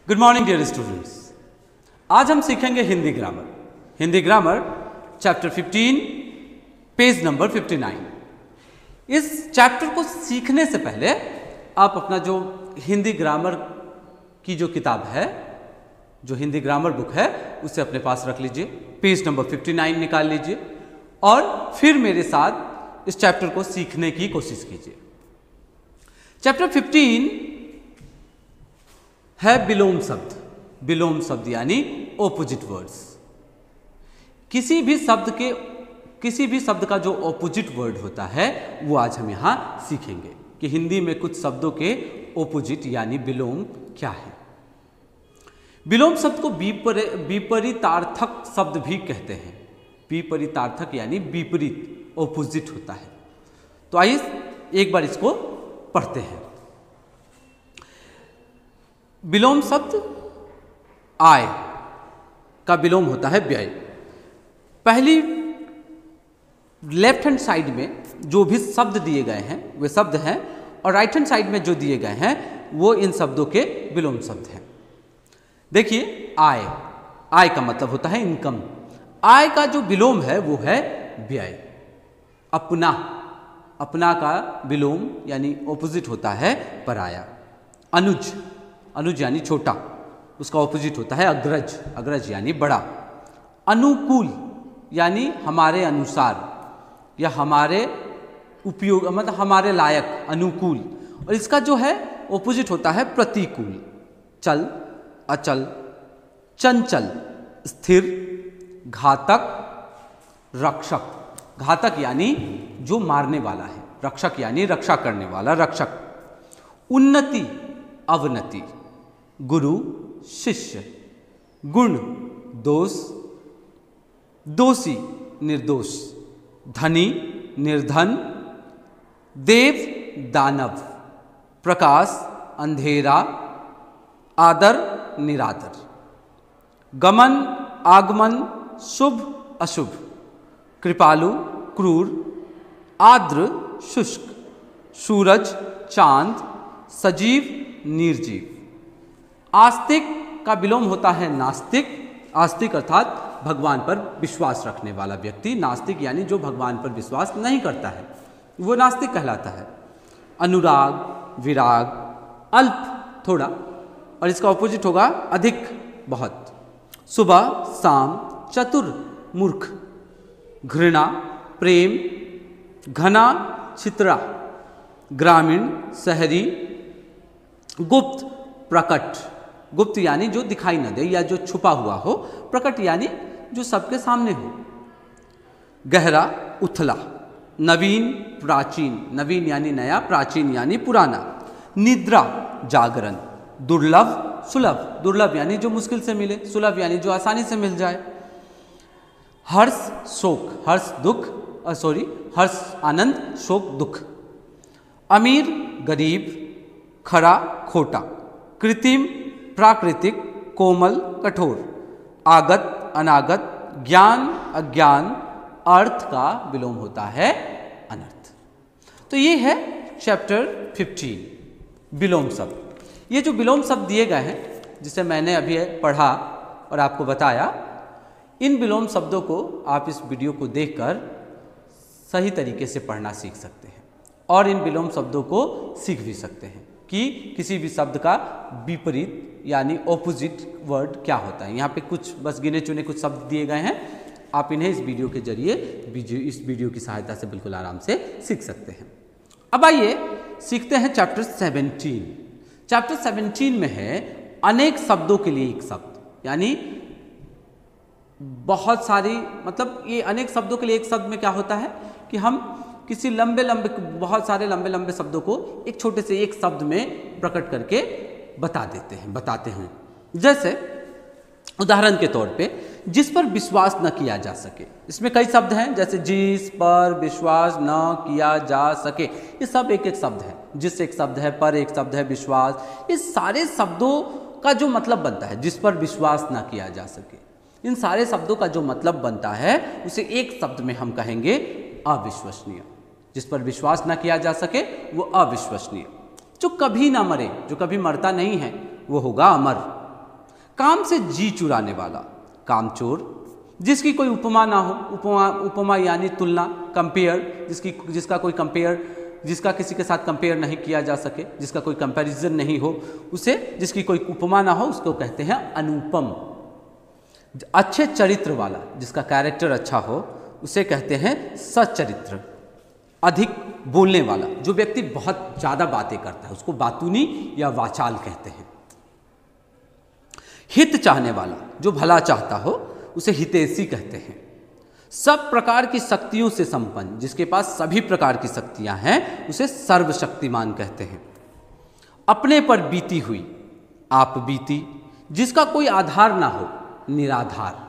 Good morning dear students. आज हम सीखेंगे Hindi grammar. Hindi grammar chapter 15 page number 59। इस चैप्टर को सीखने से पहले आप अपना जो हिंदी ग्रामर की जो किताब है, जो हिंदी ग्रामर बुक है, उसे अपने पास रख लीजिए। पेज नंबर 59 निकाल लीजिए और फिर मेरे साथ इस चैप्टर को सीखने की कोशिश कीजिए। चैप्टर 15 है विलोम शब्द। विलोम शब्द यानी ऑपोजिट वर्ड्स। किसी भी शब्द का जो ऑपोजिट वर्ड होता है वो आज हम यहां सीखेंगे कि हिंदी में कुछ शब्दों के ऑपोजिट यानी विलोम क्या है। विलोम शब्द को विपरीतार्थक शब्द भी कहते हैं। विपरीतार्थक यानी विपरीत, ऑपोजिट होता है। तो आइए एक बार इसको पढ़ते हैं। विलोम शब्द आय का विलोम होता है व्यय। पहली लेफ्ट हैंड साइड में जो भी शब्द दिए गए हैं वे शब्द हैं और राइट हैंड साइड में जो दिए गए हैं वो इन शब्दों के विलोम शब्द हैं। देखिए, आय, आय का मतलब होता है इनकम। आय का जो विलोम है वो है व्यय। अपना, अपना का विलोम यानी ऑपोजिट होता है पराया। अनुज, अनुज यानी छोटा, उसका ऑपोजिट होता है अग्रज। अग्रज यानी बड़ा। अनुकूल यानी हमारे अनुसार या हमारे उपयोग, मतलब हमारे लायक, अनुकूल। और इसका जो है ऑपोजिट होता है प्रतिकूल। चल, अचल, चंचल, स्थिर, घातक, रक्षक। घातक यानी जो मारने वाला है, रक्षक यानी रक्षा करने वाला, रक्षक। उन्नति, अवनति, गुरु, शिष्य। गुण, दोष, दोषी, निर्दोष। धनी, निर्धन। देव, दानव। प्रकाश, अंधेरा। आदर, निरादर। गमन, आगमन, शुभ, अशुभ। कृपालु, क्रूर। आर्द्र, शुष्क। सूरज, चांद। सजीव, निर्जीव। आस्तिक का विलोम होता है नास्तिक। आस्तिक अर्थात भगवान पर विश्वास रखने वाला व्यक्ति। नास्तिक यानी जो भगवान पर विश्वास नहीं करता है वो नास्तिक कहलाता है। अनुराग, विराग, अल्प, थोड़ा, और इसका ऑपोजिट होगा अधिक, बहुत। सुबह, शाम। चतुर, मूर्ख। घृणा, प्रेम। घना, छितरा। ग्रामीण, शहरी। गुप्त, प्रकट। गुप्त यानी जो दिखाई न दे या जो छुपा हुआ हो। प्रकट यानी जो सबके सामने हो। गहरा, उथला। नवीन, प्राचीन। नवीन यानी नया, प्राचीन यानी पुराना। निद्रा, जागरण। दुर्लभ, सुलभ। दुर्लभ यानी जो मुश्किल से मिले, सुलभ यानी जो आसानी से मिल जाए। हर्ष, शोक। हर्ष, दुख, हर्ष, आनंद, शोक, दुख। अमीर, गरीब। खरा, खोटा। कृत्रिम, प्राकृतिक। कोमल, कठोर। आगत, अनागत। ज्ञान, अज्ञान। अर्थ का विलोम होता है अनर्थ। तो ये है चैप्टर 15 विलोम शब्द। ये जो विलोम शब्द दिए गए हैं जिसे मैंने अभी पढ़ा और आपको बताया, इन विलोम शब्दों को आप इस वीडियो को देखकर सही तरीके से पढ़ना सीख सकते हैं और इन विलोम शब्दों को सीख भी सकते हैं कि किसी भी शब्द का विपरीत यानी ऑपोजिट वर्ड क्या होता है। यहाँ पे कुछ बस गिने चुने कुछ शब्द दिए गए हैं। आप इन्हें इस वीडियो के जरिए, इस वीडियो की सहायता से बिल्कुल आराम से सीख सकते हैं। अब आइए सीखते हैं चैप्टर 17। चैप्टर 17 में है अनेक शब्दों के लिए एक शब्द, यानी बहुत सारी, मतलब ये अनेक शब्दों के लिए एक शब्द में क्या होता है कि हम किसी बहुत सारे लंबे शब्दों को एक छोटे से एक शब्द में प्रकट करके बताते हैं। जैसे उदाहरण के तौर पे, जिस पर विश्वास न किया जा सके। इसमें कई शब्द हैं, जैसे जिस पर विश्वास न किया जा सके, ये सब एक एक शब्द है। जिस एक शब्द है, पर एक शब्द है, विश्वास, ये सारे शब्दों का जो मतलब बनता है, जिस पर विश्वास न किया जा सके, इन सारे शब्दों का जो मतलब बनता है उसे एक शब्द में हम कहेंगे अविश्वसनीय। जिस पर विश्वास न किया जा सके वो अविश्वसनीय। जो कभी ना मरे, जो कभी मरता नहीं है, वो होगा अमर। काम से जी चुराने वाला, कामचोर। जिसकी कोई उपमा ना हो, उपमा यानी तुलना, कंपेयर, जिसका कोई कंपेयर, जिसका किसी के साथ कंपेयर नहीं किया जा सके, जिसका कोई कंपैरिजन नहीं हो, उसे, जिसकी कोई उपमा ना हो, उसको कहते हैं अनुपम। अच्छे चरित्र वाला, जिसका कैरेक्टर अच्छा हो, उसे कहते हैं सच्चरित्र। अधिक बोलने वाला, जो व्यक्ति बहुत ज़्यादा बातें करता है, उसको बातूनी या वाचाल कहते हैं। हित चाहने वाला, जो भला चाहता हो, उसे हितैषी कहते हैं। सब प्रकार की शक्तियों से संपन्न, जिसके पास सभी प्रकार की शक्तियां हैं, उसे सर्वशक्तिमान कहते हैं। अपने पर बीती हुई, आप बीती, जिसका कोई आधार ना हो, निराधार।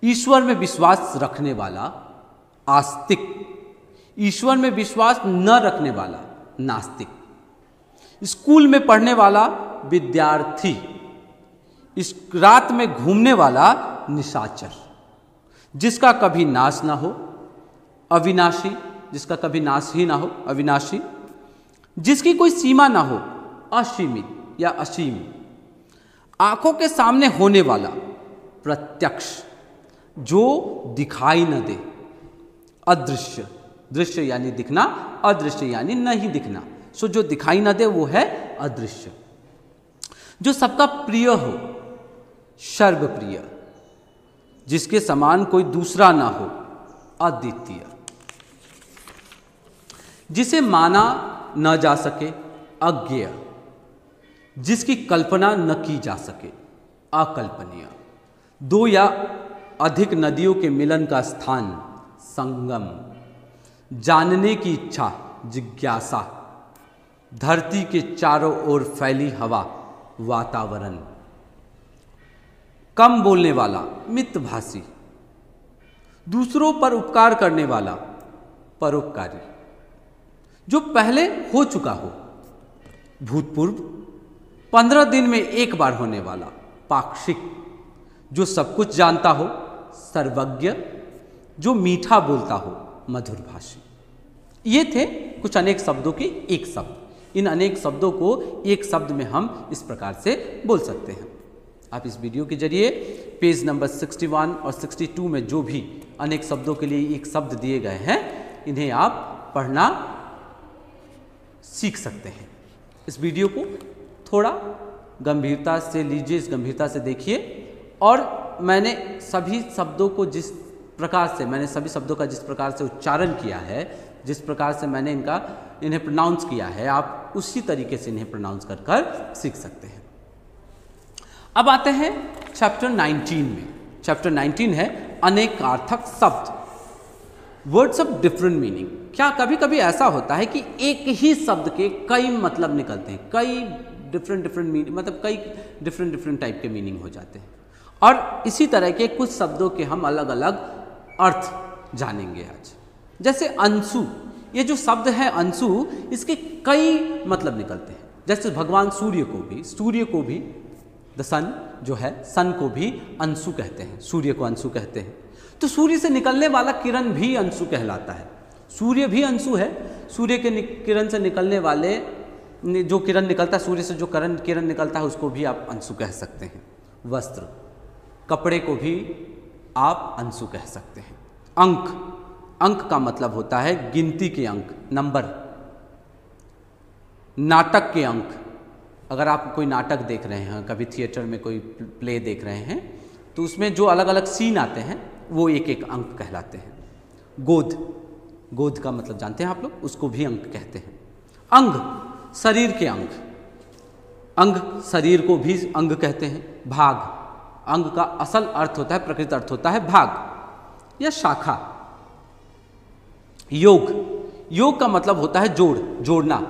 ईश्वर में विश्वास रखने वाला, आस्तिक। ईश्वर में विश्वास न रखने वाला, नास्तिक। स्कूल में पढ़ने वाला, विद्यार्थी। इस रात में घूमने वाला, निशाचर। जिसका कभी नाश ना हो, अविनाशी। जिसका कभी नाश ही ना हो, अविनाशी। जिसकी कोई सीमा ना हो, असीमित या असीम। आंखों के सामने होने वाला, प्रत्यक्ष। जो दिखाई न दे, अदृश्य। दृश्य यानी दिखना, अदृश्य यानी नहीं दिखना। सो जो दिखाई न दे वो है अदृश्य। जो सबका प्रिय हो, सर्वप्रिय। जिसके समान कोई दूसरा ना हो, अद्वितीय। जिसे माना न जा सके, अज्ञेय। जिसकी कल्पना न की जा सके, अकल्पनीय। दो या अधिक नदियों के मिलन का स्थान, संगम। जानने की इच्छा, जिज्ञासा। धरती के चारों ओर फैली हवा, वातावरण। कम बोलने वाला, मितभाषी। दूसरों पर उपकार करने वाला, परोपकारी। जो पहले हो चुका हो, भूतपूर्व। 15 दिन में एक बार होने वाला, पाक्षिक। जो सब कुछ जानता हो, सर्वज्ञ। जो मीठा बोलता हो, मधुरभाषी। ये थे कुछ अनेक शब्दों के एक शब्द। इन अनेक शब्दों को एक शब्द में हम इस प्रकार से बोल सकते हैं। आप इस वीडियो के जरिए पेज नंबर 61 और 62 में जो भी अनेक शब्दों के लिए एक शब्द दिए गए हैं, इन्हें आप पढ़ना सीख सकते हैं। इस वीडियो को थोड़ा गंभीरता से लीजिए, इस गंभीरता से देखिए। और मैंने सभी शब्दों को जिस प्रकार से, मैंने सभी शब्दों का जिस प्रकार से उच्चारण किया है, जिस प्रकार से मैंने इन्हें प्रोनाउंस किया है, आप उसी तरीके से इन्हें प्रोनाउंस कर कर सीख सकते हैं। अब आते हैं चैप्टर 19 में। चैप्टर 19 है अनेकार्थक शब्द, वर्ड्स ऑफ डिफरेंट मीनिंग। क्या कभी कभी ऐसा होता है कि एक ही शब्द के कई मतलब निकलते हैं, कई डिफरेंट मीनिंग, मतलब कई डिफरेंट टाइप के मीनिंग हो जाते हैं। और इसी तरह के कुछ शब्दों के हम अलग अलग अर्थ जानेंगे आज। जैसे अंशु, ये जो शब्द है अंशु, इसके कई मतलब निकलते हैं। जैसे भगवान सूर्य को भी द सन जो है, सन को भी अंशु कहते हैं, सूर्य को अंशु कहते हैं। तो सूर्य से निकलने वाला किरण भी अंशु कहलाता है। सूर्य भी अंशु है। सूर्य के किरण से निकलने वाले जो किरण निकलता है, सूर्य से जो किरण निकलता है, उसको भी आप अंशु कह सकते हैं। वस्त्र, कपड़े को भी आप अंशु कह सकते हैं। अंक का मतलब होता है गिनती के अंक, नंबर। नाटक के अंक, अगर आप कोई नाटक देख रहे हैं, कभी थिएटर में कोई प्ले देख रहे हैं, तो उसमें जो अलग अलग सीन आते हैं वो एक एक अंक कहलाते हैं। गोद का मतलब जानते हैं आप लोग, उसको भी अंक कहते हैं। अंग, शरीर के अंग शरीर को भी अंग कहते हैं। भाग, अंग का असल अर्थ होता है, प्रकृत अर्थ होता है भाग या शाखा। योग का मतलब होता है जोड़ना,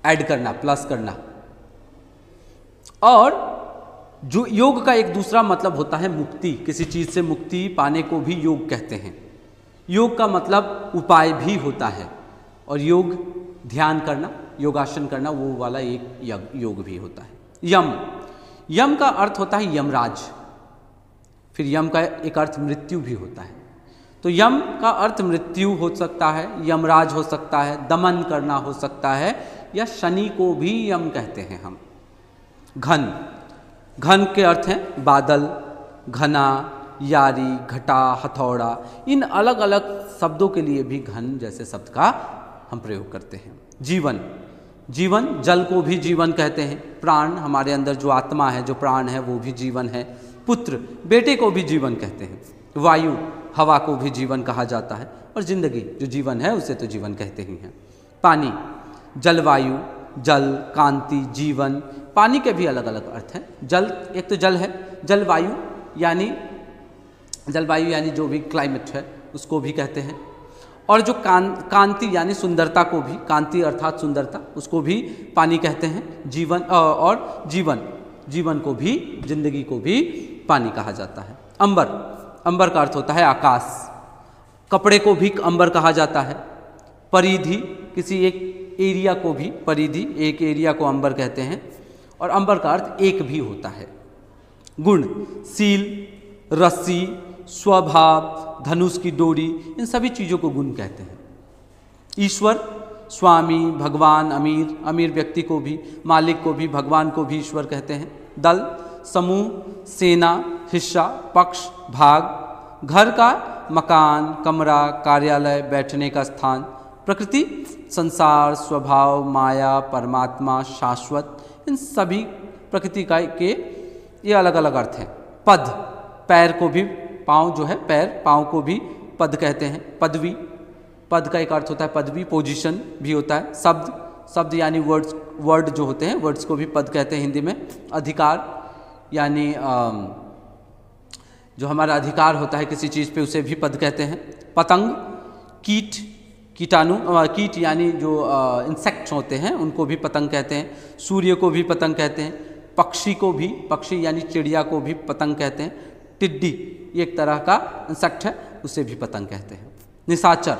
ऐड करना, प्लस करना। और जो योग का एक दूसरा मतलब होता है मुक्ति, किसी चीज से मुक्ति पाने को भी योग कहते हैं। योग का मतलब उपाय भी होता है, और योग ध्यान करना, योगासन करना, वो वाला एक योग भी होता है। यम का अर्थ होता है यमराज। फिर यम का एक अर्थ मृत्यु भी होता है। तो यम का अर्थ मृत्यु हो सकता है, यमराज हो सकता है, दमन करना हो सकता है, या शनि को भी यम कहते हैं हम। घन, घन के अर्थ हैं बादल, घना, यारी, घटा, हथौड़ा। इन अलग अलग शब्दों के लिए भी घन जैसे शब्द का हम प्रयोग करते हैं। जीवन, जीवन जल को भी जीवन कहते हैं। प्राण, हमारे अंदर जो आत्मा है, जो प्राण है, वो भी जीवन है। पुत्र, बेटे को भी जीवन कहते हैं। वायु, हवा को भी जीवन कहा जाता है। और जिंदगी जो जीवन है उसे तो जीवन कहते ही हैं। पानी, जलवायु, जल, कांति, जीवन। पानी के भी अलग अलग अर्थ हैं। जल, एक तो जल है, जलवायु यानी जो भी क्लाइमेट है उसको भी कहते हैं। और जो कांति यानी सुंदरता को भी, कांति अर्थात सुंदरता, उसको भी पानी कहते हैं। जीवन और जीवन को भी, जिंदगी को भी पानी कहा जाता है। अंबर, अंबर का अर्थ होता है आकाश। कपड़े को भी अंबर कहा जाता है। परिधि, किसी एक एरिया को भी, परिधि एक एरिया को अंबर कहते हैं। और अंबर का अर्थ एक भी होता है। गुण, सील, रस्सी, स्वभाव, धनुष की डोरी, इन सभी चीज़ों को गुण कहते हैं। ईश्वर, स्वामी, भगवान, अमीर, अमीर व्यक्ति को भी, मालिक को भी, भगवान को भी ईश्वर कहते हैं। दल, समूह, सेना, हिस्सा, पक्ष, भाग। घर का मकान, कमरा, कार्यालय, बैठने का स्थान। प्रकृति, संसार, स्वभाव, माया, परमात्मा, शाश्वत। इन सभी प्रकृति के ये अलग अलग अर्थ हैं। पद, पैर को भी, पाँव जो है पैर, पाँव को भी पद कहते हैं। पदवी, पद का एक अर्थ होता है पदवी, पोजीशन भी होता है। शब्द, शब्द यानी वर्ड जो होते हैं, वर्ड्स को भी पद कहते हैं हिंदी में। अधिकार यानी जो हमारा अधिकार होता है किसी चीज़ पे, उसे भी पद कहते हैं। पतंग, कीट, कीटाणु, कीट यानी जो इंसेक्ट्स होते हैं उनको भी पतंग कहते हैं। सूर्य को भी पतंग कहते हैं। पक्षी को भी, पक्षी यानी चिड़िया को भी पतंग कहते हैं। टिड्डी एक तरह का इंसेक्ट है, उसे भी पतंग कहते हैं। निशाचर,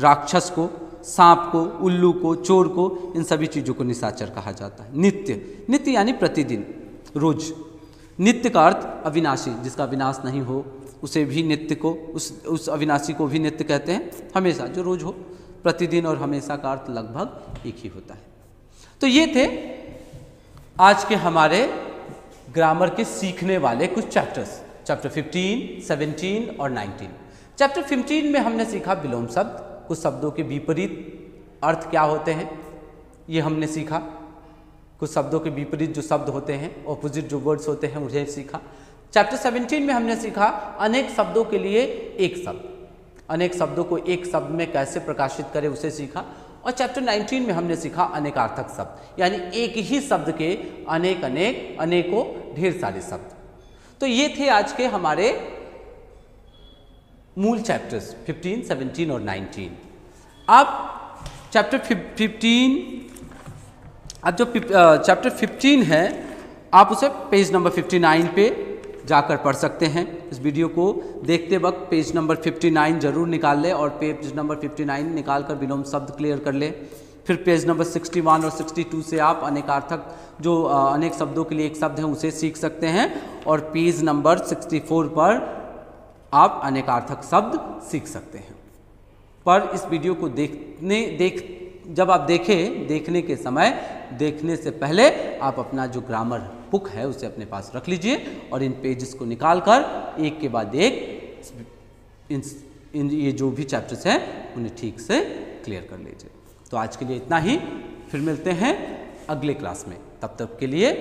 राक्षस को, सांप को, उल्लू को, चोर को, इन सभी चीज़ों को निशाचर कहा जाता है। नित्य, नित्य यानी प्रतिदिन, रोज। नित्य का अर्थ अविनाशी, जिसका विनाश नहीं हो उसे भी नित्य को, उस अविनाशी को भी नित्य कहते हैं। हमेशा, जो रोज हो। प्रतिदिन और हमेशा का अर्थ लगभग एक ही होता है। तो ये थे आज के हमारे ग्रामर के सीखने वाले कुछ चैप्टर्स, चैप्टर 15, 17 और 19। चैप्टर 15 में हमने सीखा विलोम शब्द, कुछ शब्दों के विपरीत अर्थ क्या होते हैं ये हमने सीखा। कुछ शब्दों के विपरीत जो शब्द होते हैं, ऑपोजिट जो वर्ड्स होते हैं, उन्हें सीखा। चैप्टर 17 में हमने सीखा अनेक शब्दों के लिए एक शब्द, अनेक शब्दों को एक शब्द में कैसे प्रकाशित करें उसे सीखा। और चैप्टर 19 में हमने सीखा अनेकार्थक शब्द, यानी एक ही शब्द के अनेकों ढेर सारे शब्द। तो ये थे आज के हमारे मूल चैप्टर्स 15, 17 और 19। अब चैप्टर 15 है, आप उसे पेज नंबर 59 पे जाकर पढ़ सकते हैं। इस वीडियो को देखते वक्त पेज नंबर 59 जरूर निकाल लें और पेज नंबर 59 निकाल कर विलोम शब्द क्लियर कर लें। फिर पेज नंबर 61 और 62 से आप अनेकार्थक जो अनेक शब्दों के लिए एक शब्द है उसे सीख सकते हैं। और पेज नंबर 64 पर आप अनेकार्थक शब्द सीख सकते हैं। पर इस वीडियो को जब आप देखने के समय, देखने से पहले आप अपना जो ग्रामर बुक है उसे अपने पास रख लीजिए और इन पेजेस को निकाल कर एक के बाद एक ये जो भी चैप्टर्स हैं उन्हें ठीक से क्लियर कर लीजिए। तो आज के लिए इतना ही, फिर मिलते हैं अगले क्लास में। तब तक के लिए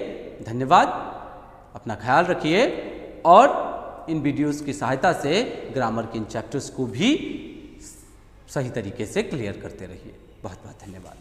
धन्यवाद, अपना ख्याल रखिए और इन वीडियोस की सहायता से ग्रामर के इन चैप्टर्स को भी सही तरीके से क्लियर करते रहिए। बहुत बहुत धन्यवाद।